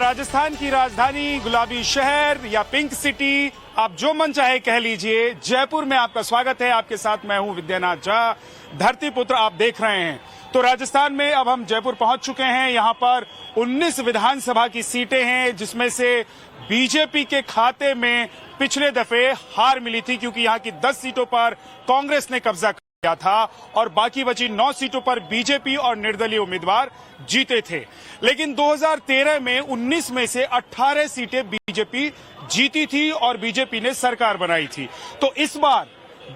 राजस्थान की राजधानी, गुलाबी शहर या पिंक सिटी, आप जो मन चाहे कह लीजिए, जयपुर में आपका स्वागत है। आपके साथ मैं हूं विद्यानाथ झा, धरती पुत्र आप देख रहे हैं। तो राजस्थान में अब हम जयपुर पहुंच चुके हैं। यहां पर 19 विधानसभा की सीटें हैं, जिसमें से बीजेपी के खाते में पिछले दफे हार मिली थी, क्योंकि यहां की 10 सीटों पर कांग्रेस ने कब्जा किया था और बाकी बची 9 सीटों पर बीजेपी और निर्दलीय उम्मीदवार जीते थे। लेकिन 2013 में 19 में से 18 सीटें बीजेपी जीती थी और बीजेपी ने सरकार बनाई थी। तो इस बार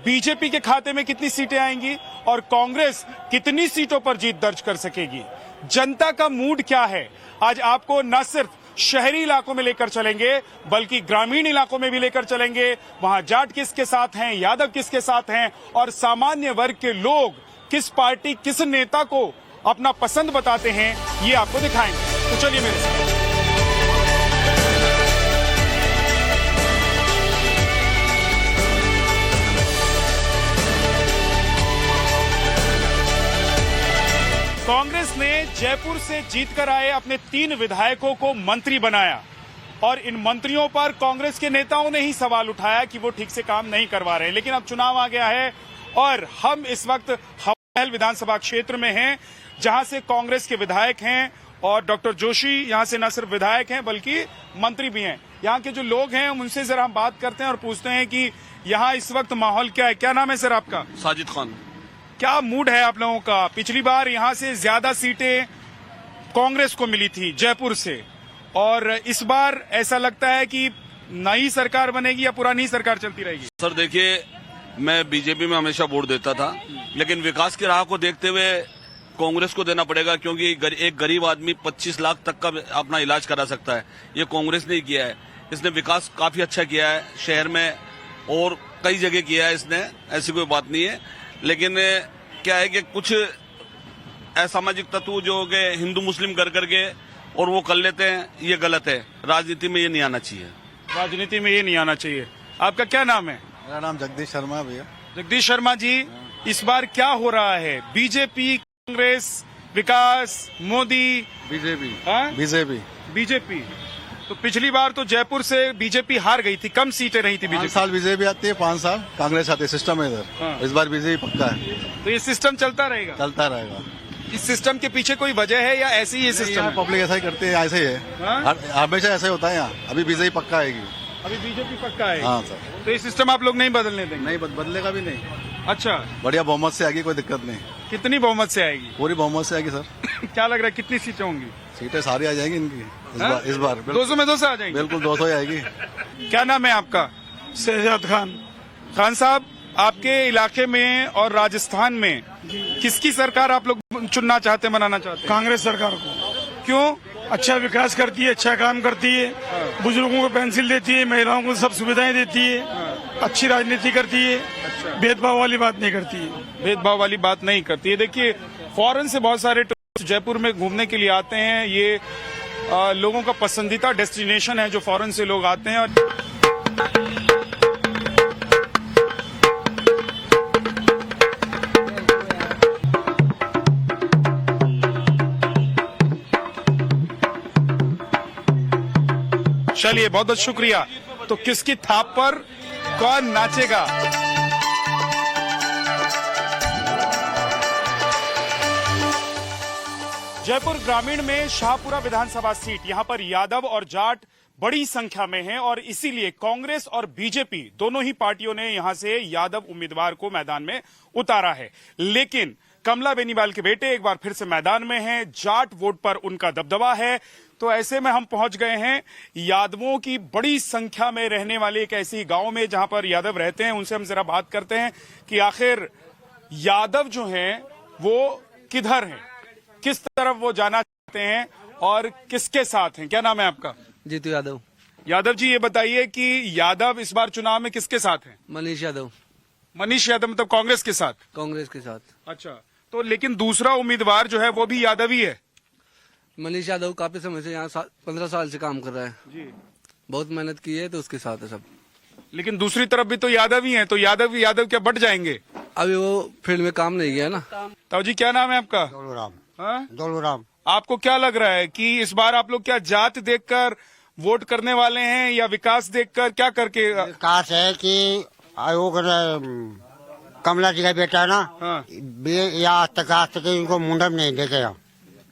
बीजेपी के खाते में कितनी सीटें आएंगी और कांग्रेस कितनी सीटों पर जीत दर्ज कर सकेगी? जनता का मूड क्या है? आज आपको न सिर्फ शहरी इलाकों में लेकर चलेंगे, बल्कि ग्रामीण इलाकों में भी लेकर चलेंगे। वहां जाट किसके साथ हैं, यादव किसके साथ हैं और सामान्य वर्ग के लोग किस पार्टी, किस नेता को अपना पसंद बताते हैं, ये आपको दिखाएंगे। तो चलिए मेरे साथ। कांग्रेस ने जयपुर से जीतकर आए अपने 3 विधायकों को मंत्री बनाया और इन मंत्रियों पर कांग्रेस के नेताओं ने ही सवाल उठाया कि वो ठीक से काम नहीं करवा रहे। लेकिन अब चुनाव आ गया है और हम इस वक्त हवा महल विधानसभा क्षेत्र में हैं, जहां से कांग्रेस के विधायक हैं और डॉक्टर जोशी यहां से न सिर्फ विधायक हैं बल्कि मंत्री भी हैं। यहाँ के जो लोग हैं उनसे जरा हम बात करते हैं और पूछते हैं कि यहाँ इस वक्त माहौल क्या है। क्या नाम है सर आपका? साजिद खान। क्या मूड है आप लोगों का? पिछली बार यहाँ से ज्यादा सीटें कांग्रेस को मिली थी जयपुर से, और इस बार ऐसा लगता है कि नई सरकार बनेगी या पुरानी सरकार चलती रहेगी? सर देखिए, मैं बीजेपी में हमेशा वोट देता था, लेकिन विकास की राह को देखते हुए कांग्रेस को देना पड़ेगा, क्योंकि एक गरीब आदमी 25 लाख तक का अपना इलाज करा सकता है। ये कांग्रेस ने किया है। इसने विकास काफी अच्छा किया है शहर में और कई जगह किया है इसने, ऐसी कोई बात नहीं है। लेकिन क्या है कि कुछ असामाजिक तत्व जो हो गए हिंदू मुस्लिम करके और वो कर लेते हैं, ये गलत है। राजनीति में ये नहीं आना चाहिए। राजनीति में ये नहीं आना चाहिए। आपका क्या नाम है? मेरा नाम जगदीश शर्मा है भैया। जगदीश शर्मा जी, इस बार क्या हो रहा है? बीजेपी, कांग्रेस, विकास, मोदी, बीजेपी। बीजेपी। तो पिछली बार तो जयपुर से बीजेपी हार गई थी, कम सीटें रही थी 5 बीजेपी। साल बीजेपी आती है, 5 साल कांग्रेस आती है। सिस्टम है इधर। हाँ। इस बार बीजेपी पक्का है। तो ये सिस्टम चलता रहेगा? चलता रहेगा। इस सिस्टम के पीछे कोई वजह है या ऐसे ही ये सिस्टम है? पब्लिक ऐसा ही करते हैं, ऐसे ही है। हाँ? हमेशा ऐसा ही होता है यहाँ। अभी बीजेपी पक्का आएगी। अभी बीजेपी पक्का है। हाँ सर। तो ये सिस्टम आप लोग नहीं बदलने देंगे? नहीं बदलेगा भी नहीं। अच्छा, बढ़िया बहुमत से आएगी, कोई दिक्कत नहीं। कितनी बहुमत से आएगी? पूरी बहुमत से आएगी सर। क्या लग रहा है कितनी सीटें होंगी? सीटें सारी आ जाएंगी इनकी इस बार 200 में 200 आ जाएंगी। बिल्कुल 200 ही आएगी। क्या नाम है आपका? शहजाद खान। खान साहब, आपके इलाके में और राजस्थान में किसकी सरकार आप लोग चुनना चाहते हैं, बनाना चाहते हैं? कांग्रेस सरकार को। क्यों? अच्छा विकास करती है, अच्छा काम करती है, बुजुर्गों को पेंशन देती है, महिलाओं को सब सुविधाएं देती है, अच्छी राजनीति करती है, भेदभाव वाली बात नहीं करती है। भेदभाव वाली बात नहीं करती है। देखिए, फॉरेन से बहुत सारे टूरिस्ट जयपुर में घूमने के लिए आते हैं। ये लोगों का पसंदीदा डेस्टिनेशन है, जो फॉरेन से लोग आते हैं। और चलिए, बहुत बहुत शुक्रिया। तो किसकी थाप पर कौन नाचेगा? जयपुर ग्रामीण में शाहपुरा विधानसभा सीट, यहां पर यादव और जाट बड़ी संख्या में हैं और इसीलिए कांग्रेस और बीजेपी दोनों ही पार्टियों ने यहां से यादव उम्मीदवार को मैदान में उतारा है। लेकिन कमला बेनीवाल के बेटे एक बार फिर से मैदान में हैं। जाट वोट पर उनका दबदबा है। तो ऐसे में हम पहुंच गए हैं यादवों की बड़ी संख्या में रहने वाले एक ऐसी गांव में जहां पर यादव रहते हैं। उनसे हम जरा बात करते हैं कि आखिर यादव जो हैं वो किधर हैं, किस तरफ वो जाना चाहते हैं और किसके साथ हैं। क्या नाम है आपका? जीतू यादव। यादव जी, ये बताइए कि यादव इस बार चुनाव में किसके साथ हैं? मनीष यादव। मनीष यादव मतलब कांग्रेस के साथ? कांग्रेस के साथ। अच्छा, तो लेकिन दूसरा उम्मीदवार जो है वो भी यादव ही है। मनीष यादव काफी समय से यहाँ 15 साल से काम कर रहा है जी। बहुत मेहनत की है, तो उसके साथ है सब। लेकिन दूसरी तरफ भी तो यादव ही हैं, तो यादव क्या बट जाएंगे? अभी वो फील्ड में काम नहीं किया ना। ताऊ जी, क्या नाम है आपका? दौलूराम। हाँ? दौलूराम। आपको क्या लग रहा है कि इस बार आप लोग क्या जात देखकर वोट करने वाले हैं या विकास देखकर, क्या करके? विकास है कि आयोग कमला जी का बेटा है ना, हाँ। या आज तक इनको मुंडन नहीं देखे हम।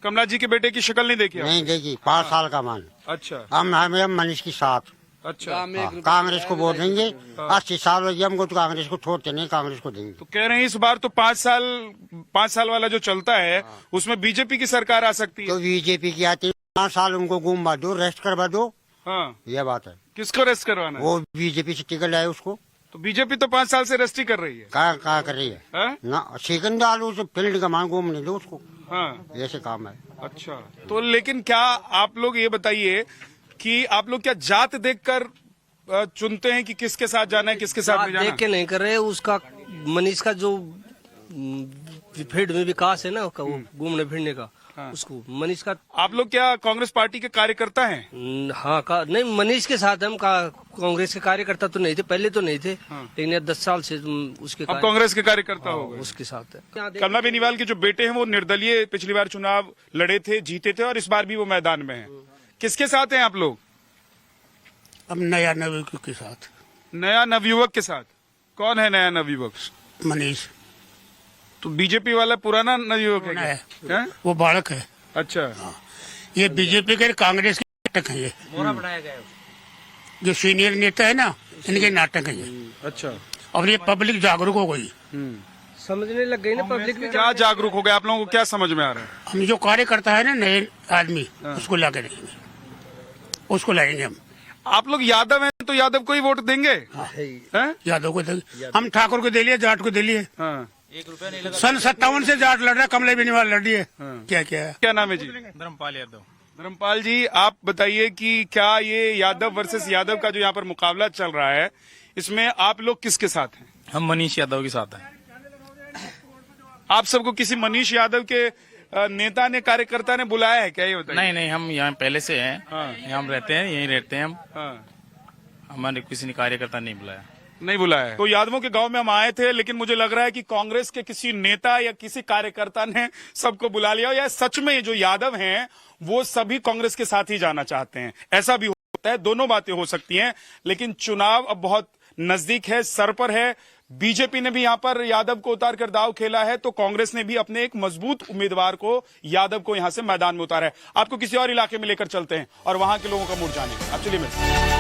कमला जी के बेटे की शक्ल नहीं देखी आप? नहीं देखी, 5 साल का मान। अच्छा हम हमें मनीष की साथ अच्छा। कांग्रेस को वोट देंगे। 80 साल हो गए हमको, तो कांग्रेस को छोड़ते नहीं, कांग्रेस को देंगे। तो कह रहे हैं इस बार तो 5 साल वाला जो चलता है उसमें बीजेपी की सरकार आ सकती है। तो बीजेपी की आती है, 5 साल उनको गुमवा दो, रेस्ट करवा दो। हाँ, ये बात है। किसको रेस्ट करवाना है? वो बीजेपी से टिकट लाए उसको। तो बीजेपी तो 5 साल से रेस्ट ही कर रही है। कहा कर रही है हाँ? ना, सेकंड डालो उसे, फील्ड का मान घूमने दो उसको। हाँ, ऐसे काम है। अच्छा। तो लेकिन क्या आप लोग ये बताइए कि आप लोग क्या जात देखकर चुनते हैं कि किसके साथ जाना है, किसके साथ नहीं जाना? देख के नहीं कर रहे, उसका मनीष का जो फील्ड में विकास है ना, वो घूमने फिरने का, उसको मनीष का। आप लोग क्या कांग्रेस पार्टी के कार्यकर्ता हैं? हाँ नहीं, मनीष के साथ हम कांग्रेस के कार्यकर्ता तो नहीं थे, पहले तो नहीं थे, लेकिन ये 10 साल से उसके अब कांग्रेस के कार्यकर्ता हो गए। उसके साथ है। कमला बेनीवाल के जो बेटे हैं वो निर्दलीय पिछली बार चुनाव लड़े थे, जीते थे, और इस बार भी वो मैदान में हैं। किसके साथ हैं आप लोग? अब नया नवयुवक के साथ। नया नवयुवक के साथ? कौन है नया नवयुवक? मनीष। तो बीजेपी वाला पुराना नवयुवक है क्या? हैं? वो बालक है। अच्छा। ये बीजेपी के कांग्रेस के नाटक है, ये बनाया गया जो सीनियर नेता है ना, इनके नाटक है ये। अच्छा। और ये पब्लिक जागरूक हो गई, समझने लग गई ना पब्लिक भी। क्या जागरूक हो गए आप लोगों को? क्या समझ में आ रहा है? हम जो कार्यकर्ता है ना, नए आदमी, उसको ला के देंगे, उसको लाएंगे हम। आप लोग यादव हैं तो यादव को ही वोट देंगे? हैं? यादव को देंगे हम, ठाकुर को दे लिए, जाट को दे लिए। हाँ। सन 57 से जाट लड़ रहा है, कमला बेनीवाल लड़ रही है। क्या क्या है? क्या नाम है जी? धर्मपाल यादव। धर्मपाल जी, आप बताइए कि क्या ये यादव वर्सेस यादव का जो यहाँ पर मुकाबला चल रहा है, इसमें आप लोग किसके साथ हैं? हम मनीष यादव के साथ हैं। आप सबको किसी मनीष यादव के नेता ने, कार्यकर्ता ने बुलाया है क्या, ये बताइए? नहीं नहीं, हम यहाँ पहले से हैं। हाँ। यहाँ हम रहते हैं, यहीं रहते हैं हम। हाँ। हमारे किसी ने कार्यकर्ता नहीं बुलाया। नहीं बुलाया है। तो यादवों के गांव में हम आए थे, लेकिन मुझे लग रहा है कि कांग्रेस के किसी नेता या किसी कार्यकर्ता ने सबको बुला लिया, या सच में जो यादव हैं वो सभी कांग्रेस के साथ ही जाना चाहते हैं। ऐसा भी होता है, दोनों बातें हो सकती हैं। लेकिन चुनाव अब बहुत नजदीक है, सर पर है। बीजेपी ने भी यहां पर यादव को उतार कर दाव खेला है, तो कांग्रेस ने भी अपने एक मजबूत उम्मीदवार को, यादव को, यहां से मैदान में उतारा है। आपको किसी और इलाके में लेकर चलते हैं और वहां के लोगों का मूड जानेंगे। आप चलिए मिलते हैं।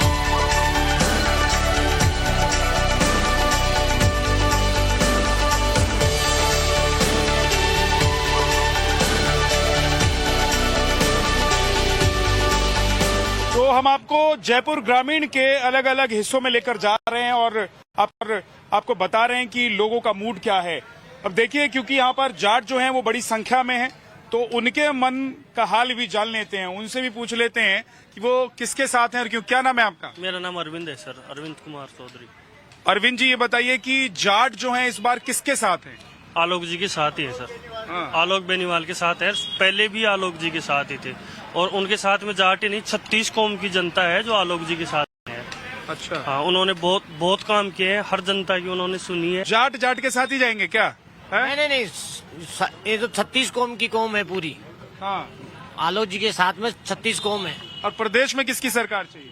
तो हम आपको जयपुर ग्रामीण के अलग अलग हिस्सों में लेकर जा रहे हैं और आपको बता रहे हैं कि लोगों का मूड क्या है। अब देखिए, क्योंकि यहाँ पर जाट जो हैं वो बड़ी संख्या में हैं, तो उनके मन का हाल भी जान लेते हैं, उनसे भी पूछ लेते हैं कि वो किसके साथ हैं और क्यों। क्या नाम है आपका? मेरा नाम अरविंद है सर, अरविंद कुमार चौधरी। अरविंद जी, ये बताइए कि जाट जो हैं इस बार किसके साथ हैं? आलोक जी के साथ ही है सर। हाँ। आलोक बेनीवाल के साथ है, पहले भी आलोक जी के साथ ही थे, और उनके साथ में जाट ही नहीं, 36 कौम की जनता है जो आलोक जी के साथ है। अच्छा। हाँ, उन्होंने बहुत काम किए हैं, हर जनता की उन्होंने सुनी है। जाट के साथ ही जाएंगे क्या? है? नहीं, ये तो 36 कौम की कौम है पूरी। हाँ। आलोक जी के साथ में 36 कौम है। और प्रदेश में किसकी सरकार चाहिए?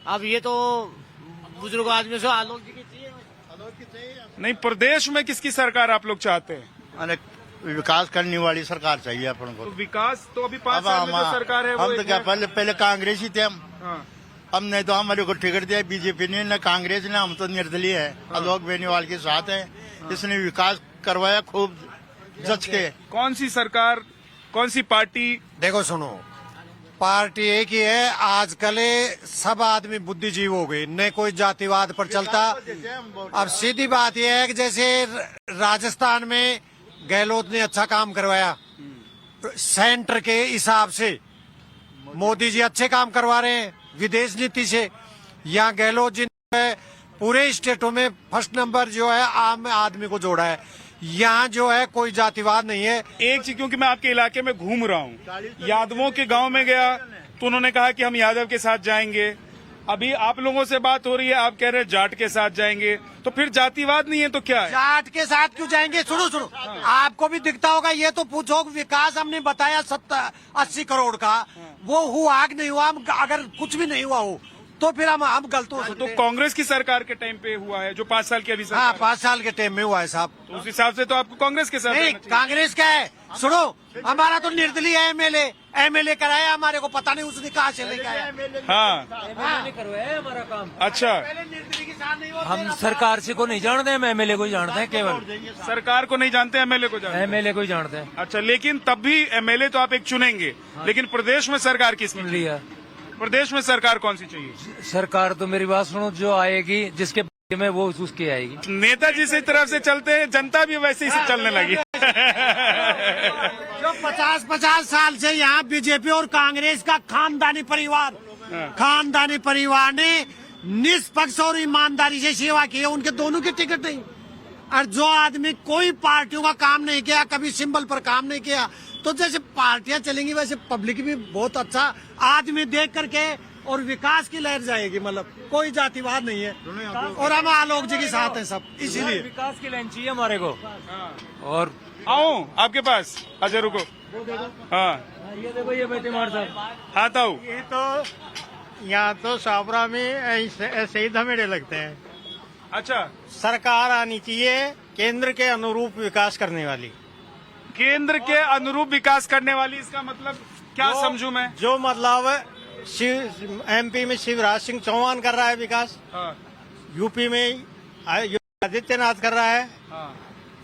अब ये तो बुजुर्ग आदमी से आलोक जी की चाहिए। नहीं, प्रदेश में किसकी सरकार आप लोग चाहते हैं? अरे विकास करने वाली सरकार चाहिए अपन को। तो विकास तो अभी 5 साल में जो सरकार है वो हम तो क्या पहले कांग्रेस ही थे हम। हाँ। हम नहीं तो हमारे को टिकट दिया बीजेपी ने, न कांग्रेस ने। हम तो निर्दलीय है। हाँ। आलोक बेनीवाल के साथ है। इसने विकास करवाया खूब जच के। कौन सी सरकार, कौन सी पार्टी? देखो सुनो, पार्टी एक ही है। आजकल सब आदमी बुद्धिजीव हो गए, न कोई जातिवाद पर चलता। अब सीधी बात यह है कि जैसे राजस्थान में गहलोत ने अच्छा काम करवाया, सेंटर के हिसाब से मोदी जी अच्छे काम करवा रहे हैं विदेश नीति से। यहाँ गहलोत जी ने पूरे स्टेटों में फर्स्ट नंबर जो है आम आदमी को जोड़ा है। यहाँ जो है कोई जातिवाद नहीं है। एक चीज, क्योंकि मैं आपके इलाके में घूम रहा हूँ, यादवों के गांव में गया तो उन्होंने कहा कि हम यादव के साथ जाएंगे। अभी आप लोगों से बात हो रही है, आप कह रहे हैं जाट के साथ जाएंगे, तो फिर जातिवाद नहीं है तो क्या है? जाट के साथ क्यों जाएंगे? सुनो सुनो, आपको भी दिखता होगा, ये तो पूछो विकास हमने बताया 70-80 करोड़ का, वो हुआ कि नहीं हुआ? अगर कुछ भी नहीं हुआ हो तो फिर हम गलत हो सकते तो कांग्रेस की सरकार के टाइम पे हुआ है, जो 5 साल की अभी सरकार। हाँ, 5 साल के टाइम में हुआ है साहब। तो उस हिसाब से तो आपको कांग्रेस के साथ नहीं, रहना चाहिए। कांग्रेस का है। सुनो, हमारा तो निर्दलीय एमएलए कराया, हमारे को पता नहीं उसने कहाँ से लेके आया। हाँ, करवाया हमारा काम। अच्छा, हम सरकार से को नहीं जानते, हम एमएलए को ही जानते हैं केवल। सरकार को नहीं जानते, एमएलए को जानते हैं। एमएलए को ही जानते हैं। अच्छा, लेकिन तब भी एमएलए तो आप एक चुनेंगे, लेकिन प्रदेश में सरकार किसकी? लिया प्रदेश में सरकार कौन सी चाहिए? सरकार तो मेरी बात सुनो, जो आएगी जिसके में वो उसकी आएगी। नेताजी से तरफ से चलते हैं, जनता भी वैसे ही से चलने लगी। जो 50-50 साल से यहाँ बीजेपी और कांग्रेस का खानदानी परिवार ने निष्पक्ष और ईमानदारी से सेवा की है, उनके दोनों के टिकट नहीं। और जो आदमी कोई पार्टियों का काम नहीं किया, कभी सिंबल पर काम नहीं किया, तो जैसे पार्टियां चलेंगी वैसे पब्लिक भी बहुत अच्छा आदमी देख करके और विकास की लहर जाएगी। मतलब कोई जातिवाद नहीं है, और हम आलोक जी के साथ हैं सब, इसीलिए विकास की लाइन चाहिए हमारे को। और आओ आपके पास, अच्छा रुको। हाँ, ये देखो, ये बैठे मार साहब। हाँ ताऊ, ये तो यहाँ तो साबरा में ऐसे ही धमेड़े लगते हैं। अच्छा, सरकार आनी चाहिए केंद्र के अनुरूप विकास करने वाली। केंद्र के अनुरूप विकास करने वाली, इसका मतलब क्या समझूं मैं? जो मतलब एमपी में शिवराज सिंह चौहान कर रहा है विकास, हाँ, यूपी में योगी आदित्यनाथ कर रहा है, हाँ।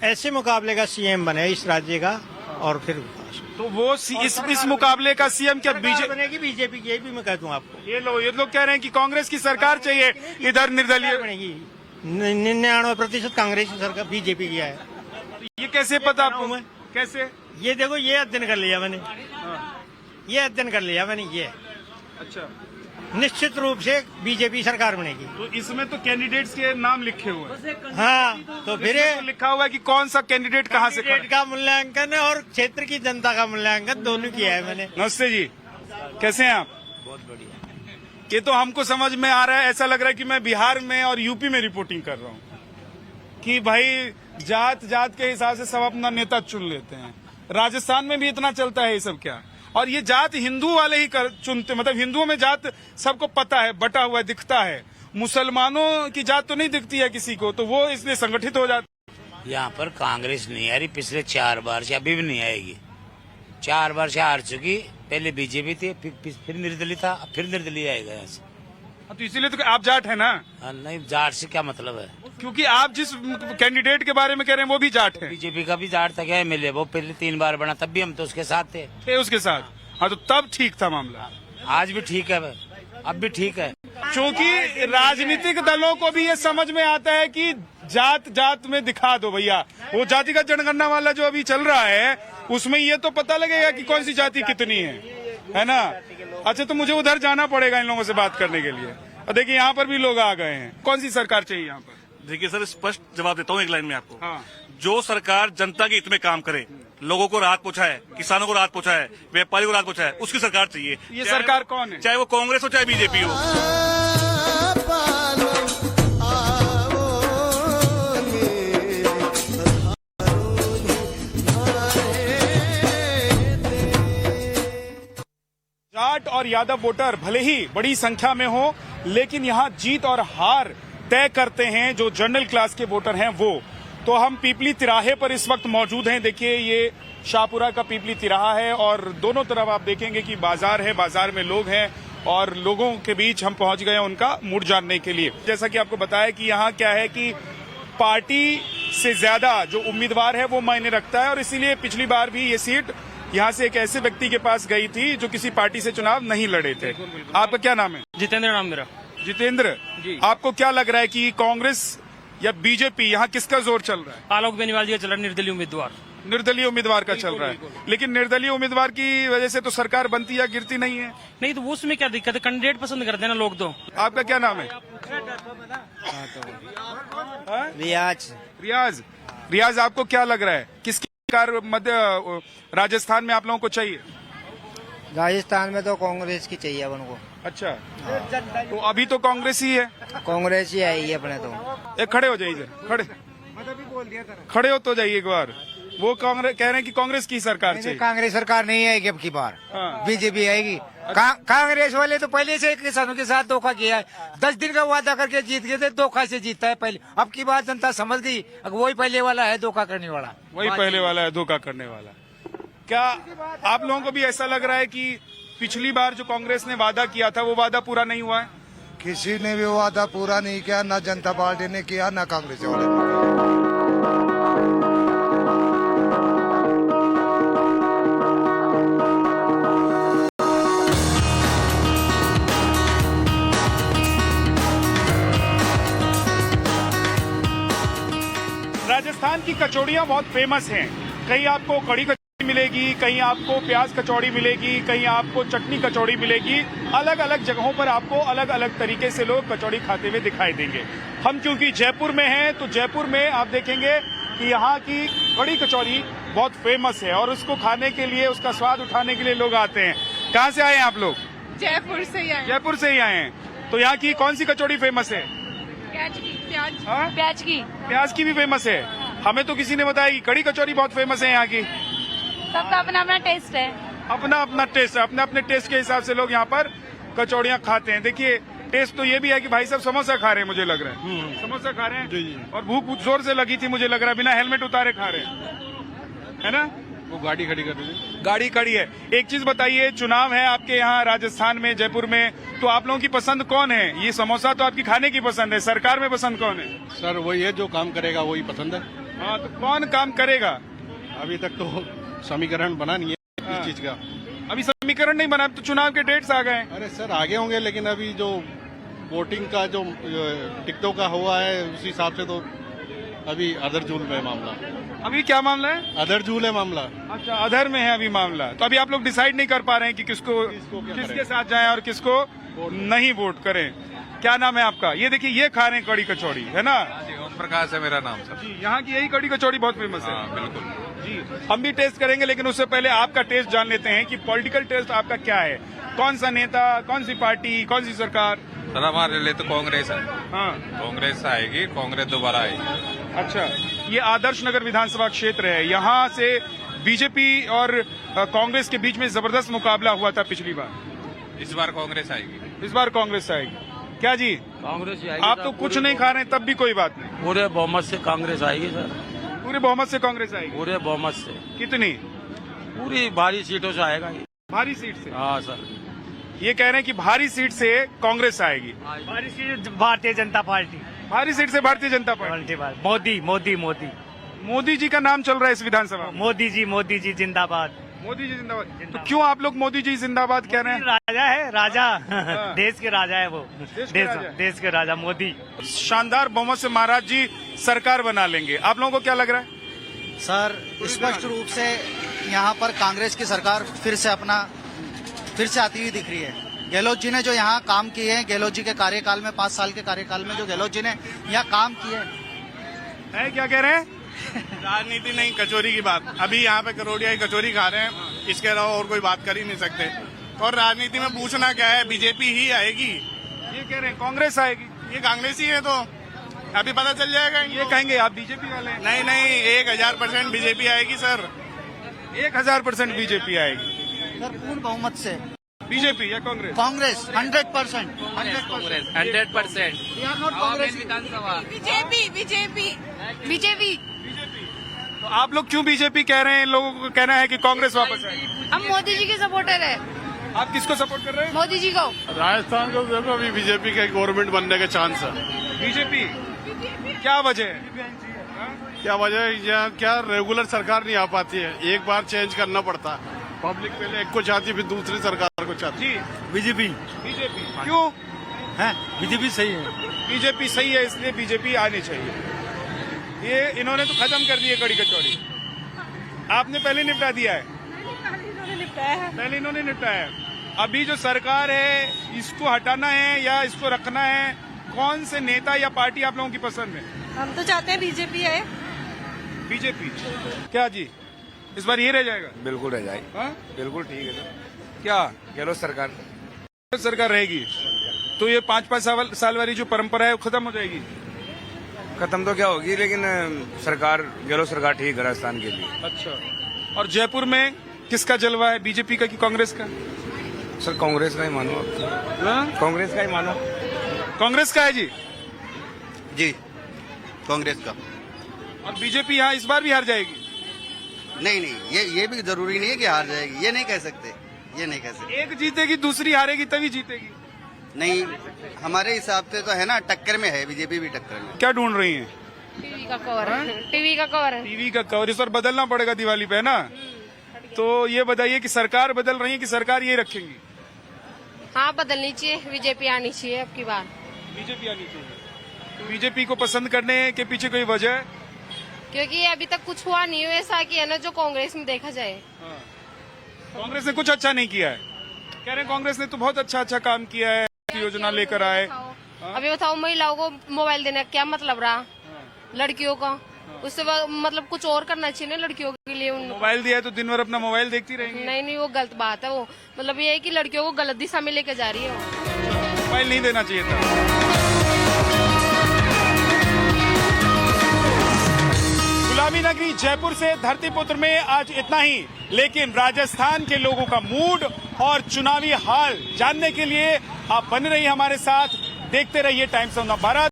ऐसे मुकाबले का सीएम बने इस राज्य का, और फिर विकास। तो वो इस मुकाबले का सीएम क्या बीजेपी बनेगी? बीजेपी की, ये भी मैं कह दूं आपको। ये लोग कह रहे हैं कि कांग्रेस की सरकार चाहिए, इधर निर्दलीय बनेगी। 99% कांग्रेस की सरकार बीजेपी की है। ये कैसे पता आपको? कैसे? ये देखो, ये अध्ययन कर लिया मैंने, ये अध्ययन कर लिया मैंने, ये अच्छा, निश्चित रूप से बीजेपी सरकार बनेगी। तो इसमें तो कैंडिडेट्स के नाम लिखे हुए हैं। हाँ, तो फिर इसमें तो लिखा हुआ है कि कौन सा कैंडिडेट कहाँ से खड़ा है। कैंडिडेट का मूल्यांकन और क्षेत्र की जनता का मूल्यांकन दोनों किया है मैंने। नमस्ते जी, कैसे हैं आप? बहुत बढ़िया। ये तो हमको समझ में आ रहा है, ऐसा लग रहा है कि मैं बिहार में और यूपी में रिपोर्टिंग कर रहा हूँ, कि भाई जात के हिसाब से सब अपना नेता चुन लेते हैं। राजस्थान में भी इतना चलता है ये सब क्या? और ये जात हिंदू वाले ही चुनते, मतलब हिंदुओं में जात सबको पता है, बटा हुआ दिखता है। मुसलमानों की जात तो नहीं दिखती है किसी को, तो वो इसलिए संगठित हो जाते। यहाँ पर कांग्रेस नहीं आ रही पिछले 4 बार से, अभी भी नहीं आएगी। 4 बार से हार चुकी, पहले बीजेपी थी, फिर निर्दलीय था, फिर निर्दलीय आएगा यहाँ से। तो इसीलिए तो आप जाट है ना? नहीं, जाट से क्या मतलब है? क्योंकि आप जिस कैंडिडेट के बारे में कह रहे हैं वो भी जाट है। बीजेपी का भी जाट था क्या एमएलए? वो पहले 3 बार बना, तब भी हम तो उसके साथ थे। उसके साथ, हाँ, तो तब ठीक था मामला। आज भी ठीक है, अब भी ठीक है। क्योंकि राजनीतिक दलों को भी ये समझ में आता है कि जात में दिखा दो भैया। वो जातिगत जनगणना वाला जो अभी चल रहा है, उसमें ये तो पता लगेगा कि कौन सी जाति कितनी है ना? अच्छा, तो मुझे उधर जाना पड़ेगा इन लोगों से बात करने के लिए। और देखिए, यहाँ पर भी लोग आ गए हैं। कौन सी सरकार चाहिए यहाँ पर? देखिए सर, स्पष्ट जवाब देता हूँ एक लाइन में आपको। हाँ। जो सरकार जनता के हित में काम करे, लोगों को राहत पहुंचाए, किसानों को राहत पहुंचाए, व्यापारी को राहत पहुंचाए, उसकी सरकार चाहिए। ये सरकार कौन है? चाहे वो कांग्रेस हो चाहे बीजेपी हो। जाट और यादव वोटर भले ही बड़ी संख्या में हो, लेकिन यहाँ जीत और हार तय करते हैं जो जनरल क्लास के वोटर हैं वो। तो हम पीपली तिराहे पर इस वक्त मौजूद हैं। देखिए, ये शाहपुरा का पीपली तिराहा है और दोनों तरफ आप देखेंगे कि बाजार है, बाजार में लोग हैं और लोगों के बीच हम पहुंच गए हैं उनका मूड जानने के लिए। जैसा कि आपको बताया कि यहाँ क्या है कि पार्टी से ज्यादा जो उम्मीदवार है वो मायने रखता है, और इसीलिए पिछली बार भी ये सीट यहाँ से एक ऐसे व्यक्ति के पास गई थी जो किसी पार्टी से चुनाव नहीं लड़े थे। आपका क्या नाम है? जितेंद्र नाम मेरा। जितेंद्र जी, आपको क्या लग रहा है कि कांग्रेस या बीजेपी, यहाँ किसका जोर चल रहा है? आलोक बेनीवाल जी का चल रहा है, निर्दलीय उम्मीदवार। निर्दलीय उम्मीदवार का चल रहा है, लेकिन निर्दलीय उम्मीदवार की वजह से तो सरकार बनती या गिरती नहीं है। नहीं तो उसमें क्या दिक्कत है? कैंडिडेट पसंद करते हैं ना लोग तो। आपका क्या नाम है? रियाज। रियाज, आपको क्या लग रहा है किसकी सरकार मध्य राजस्थान में आप लोगों को चाहिए? राजस्थान में तो कांग्रेस की चाहिए उनको। अच्छा, तो अभी तो कांग्रेस ही है। कांग्रेस ही आएगी अपने तो। खड़े हो जाइए, खड़े हो तो जाइए एक बार। वो कांग्रेस कह रहे हैं कि कांग्रेस की सरकार चाहिए। कांग्रेस सरकार नहीं आएगी अब की बार, हाँ। बीजेपी आएगी। कांग्रेस वाले तो पहले से किसानों के साथ धोखा किया है। 10 दिन का वादा करके जीत गए थे, धोखा से जीतता है पहले। अब की बात जनता समझ गई, अब वही पहले वाला है धोखा करने वाला। वही पहले वाला है धोखा करने वाला। क्या आप लोगों को भी ऐसा लग रहा है कि पिछली बार जो कांग्रेस ने वादा किया था वो वादा पूरा नहीं हुआ है? किसी ने भी वादा पूरा नहीं किया, ना जनता पार्टी ने किया, ना कांग्रेस वाले ने। राजस्थान की कचौड़ियां बहुत फेमस हैं। कहीं आपको कड़ी कचौड़ी मिलेगी, कहीं आपको प्याज कचौड़ी मिलेगी, कहीं आपको चटनी कचौड़ी मिलेगी। अलग अलग जगहों पर आपको अलग अलग तरीके से लोग कचौड़ी खाते हुए दिखाई देंगे। हम क्योंकि जयपुर में हैं तो जयपुर में आप देखेंगे कि यहाँ की कड़ी कचौड़ी बहुत फेमस है और उसको खाने के लिए, उसका स्वाद उठाने के लिए लोग आते हैं। कहाँ से आए हैं आप लोग? जयपुर से ही आए। जयपुर से ही आए हैं। तो यहाँ की कौन सी कचौड़ी फेमस है? प्याज की। हाँ? प्याज की। प्याज की भी फेमस है। हमें तो किसी ने बताया कि कड़ी कचौड़ी बहुत फेमस है यहाँ की। सबका अपना अपना टेस्ट है। अपना अपना टेस्ट है, अपने अपने टेस्ट के हिसाब से लोग यहाँ पर कचौड़ियाँ खाते हैं। देखिए टेस्ट तो ये भी है कि भाई साहब समोसा खा रहे हैं, मुझे लग रहा है समोसा खा रहे हैं और भूख जोर से लगी थी, मुझे लग रहा है बिना हेलमेट उतारे खा रहे हैं, है ना? वो गाड़ी खड़ी कर दी। गाड़ी खड़ी है। एक चीज बताइए, चुनाव है आपके यहाँ राजस्थान में, जयपुर में, तो आप लोगों की पसंद कौन है? ये समोसा तो आपकी खाने की पसंद है, सरकार में पसंद कौन है? सर वही है जो काम करेगा वही पसंद है। हाँ, तो कौन काम करेगा? अभी तक तो समीकरण बना नहीं है इस चीज का। अभी समीकरण नहीं बना, तो चुनाव के डेट्स आ गए। अरे सर आगे होंगे, लेकिन अभी जो वोटिंग का जो टिकटों का हुआ है उस हिसाब से तो अभी अदर जूल में मामला। अभी क्या मामला है? अदर जूल है मामला। अच्छा, अदर में है अभी मामला। तो अभी आप लोग डिसाइड नहीं कर पा रहे हैं कि किसके साथ जाएं और किसको नहीं वोट करें। क्या नाम है आपका? ये देखिए, ये खा रहे हैं कड़ी कचौड़ी, है ना? ओम प्रकाश है मेरा नाम सर। जी, यहाँ की यही कड़ी कचौड़ी बहुत फेमस है। बिल्कुल जी, हम भी टेस्ट करेंगे, लेकिन उससे पहले आपका टेस्ट जान लेते हैं कि पॉलिटिकल टेस्ट आपका क्या है। कौन सा नेता, कौन सी पार्टी, कौन सी सरकार? सर हमारे लिए तो कांग्रेस है। हाँ, कांग्रेस आएगी, कांग्रेस दोबारा आएगी। अच्छा, ये आदर्श नगर विधानसभा क्षेत्र है। यहाँ से बीजेपी और कांग्रेस के बीच में जबरदस्त मुकाबला हुआ था पिछली बार। इस बार कांग्रेस आएगी। इस बार कांग्रेस आएगी। क्या जी? कांग्रेस ही आप तो कुछ नहीं खा रहे हैं, तब भी कोई बात नहीं। पूरे बहुमत से कांग्रेस आएगी सर। पूरे बहुमत से कांग्रेस आएगी। पूरे बहुमत से। कितनी? पूरी भारी सीटों से आएगा ये। भारी सीट से? हाँ सर। ये कह रहे हैं कि भारी सीट से कांग्रेस आएगी। भारी सीट भारतीय जनता पार्टी। भारी सीट से भारतीय जनता पार्टी। मोदी मोदी मोदी मोदी जी का नाम चल रहा है इस विधानसभा में। मोदी जी जिंदाबाद। मोदी जी जिंदाबाद। तो क्यों आप लोग मोदी जी जिंदाबाद कह रहे हैं? राजा है, राजा देश के राजा है वो। देश के राजा मोदी। शानदार बहुमत से महाराज जी सरकार बना लेंगे। आप लोगों को क्या लग रहा है? सर स्पष्ट रूप से यहाँ पर कांग्रेस की सरकार फिर से आती हुई दिख रही है। गहलोत जी ने जो यहाँ काम किए हैं, गहलोत जी के कार्यकाल में, 5 साल के कार्यकाल में जो गहलोत जी ने यहाँ काम किए है, क्या कह रहे हैं? राजनीति नहीं, कचौरी की बात। अभी यहाँ पे करोड़िया की कचौरी खा रहे हैं, इसके अलावा और कोई बात कर ही नहीं सकते। और राजनीति में पूछना क्या है, बीजेपी ही आएगी। ये कह रहे हैं कांग्रेस आएगी। ये कांग्रेस ही है, तो अभी पता चल जाएगा। ये कहेंगे आप बीजेपी वाले हैं। नहीं, 1000% बीजेपी आएगी सर। 1000% बीजेपी आएगी। सर पूर्ण बहुमत से बीजेपी या कांग्रेस? कांग्रेस 100%। 100%। बीजेपी। तो आप लोग क्यों बीजेपी कह रहे हैं? लोगों को कहना है कि कांग्रेस वापस आएगी। हम मोदी जी के सपोर्टर है। आप किसको सपोर्ट कर रहे हैं? मोदी जी को। राजस्थान को देखो, अभी बीजेपी का गवर्नमेंट बनने के चांस है। बीजेपी? क्या वजह है? क्या वजह है? यहाँ क्या रेगुलर सरकार नहीं आ पाती है, एक बार चेंज करना पड़ता है। पब्लिक पहले एक को चाहती, फिर दूसरी सरकार को चाहती। जी, बीजेपी। बीजेपी क्यों है? बीजेपी सही है। बीजेपी सही है, इसलिए बीजेपी आनी चाहिए। ये इन्होंने तो खत्म कर दी है कड़ी कचौड़ी। आपने पहले निपटा दिया है। पहले इन्होंने निपटाया है। अभी जो सरकार है, इसको हटाना है या इसको रखना है? कौन से नेता या पार्टी आप लोगों की पसंद है? हम तो चाहते हैं बीजेपी है। बीजेपी। क्या जी, इस बार ये रह जाएगा? बिल्कुल रह जाएगी। हाँ? बिल्कुल ठीक है सर। क्या गहलोत सरकार सरकार रहेगी तो ये 5-5 साल वाली जो परंपरा है वो खत्म हो जाएगी। खत्म तो क्या होगी, लेकिन सरकार गहलोत सरकार ठीक है राजस्थान के लिए। अच्छा, और जयपुर में किसका जलवा है, बीजेपी का कि कांग्रेस का? सर कांग्रेस का ही मानो, कांग्रेस का ही मानो। कांग्रेस का है जी? जी, कांग्रेस का। और बीजेपी यहाँ इस बार भी हार जाएगी? नहीं, ये भी जरूरी नहीं है कि हार जाएगी, ये नहीं कह सकते। एक जीतेगी दूसरी हारेगी तभी जीतेगी। नहीं, हमारे हिसाब से तो है ना, टक्कर में है, बीजेपी भी टक्कर में। क्या ढूंढ रही हैं? टीवी का कवर। टीवी का कवर। टीवी का कवर इस बार बदलना पड़ेगा दिवाली पे, है ना? तो ये बताइए कि सरकार बदल रही है कि सरकार ये रखेंगी? हाँ, बदलनी चाहिए, बीजेपी आनी चाहिए अब की बार। बीजेपी आनी चाहिए। बीजेपी को पसंद करने के पीछे कोई वजह है? क्योंकि अभी तक कुछ हुआ नहीं है ऐसा कि है ना जो कांग्रेस में देखा जाए। कांग्रेस ने कुछ अच्छा नहीं किया है। कह रहे हैं कांग्रेस ने तो बहुत अच्छा काम किया है, योजना लेकर आए। अभी बताओ, महिलाओं को मोबाइल देने का क्या मतलब रहा, लड़कियों का? उससे मतलब कुछ और करना चाहिए ना लड़कियों के लिए। मोबाइल दिया है तो दिन भर अपना मोबाइल देखती रहेंगी? नहीं, वो गलत बात है। वो मतलब ये है कि लड़कियों को गलत दिशा में लेके जा रही है। मोबाइल नहीं देना चाहिए था। गुलामी नगरी जयपुर से धरतीपुत्र में आज इतना ही, लेकिन राजस्थान के लोगों का मूड और चुनावी हाल जानने के लिए आप बने रहिए हमारे साथ, देखते रहिए टाइम्स ऑफ नवभारत।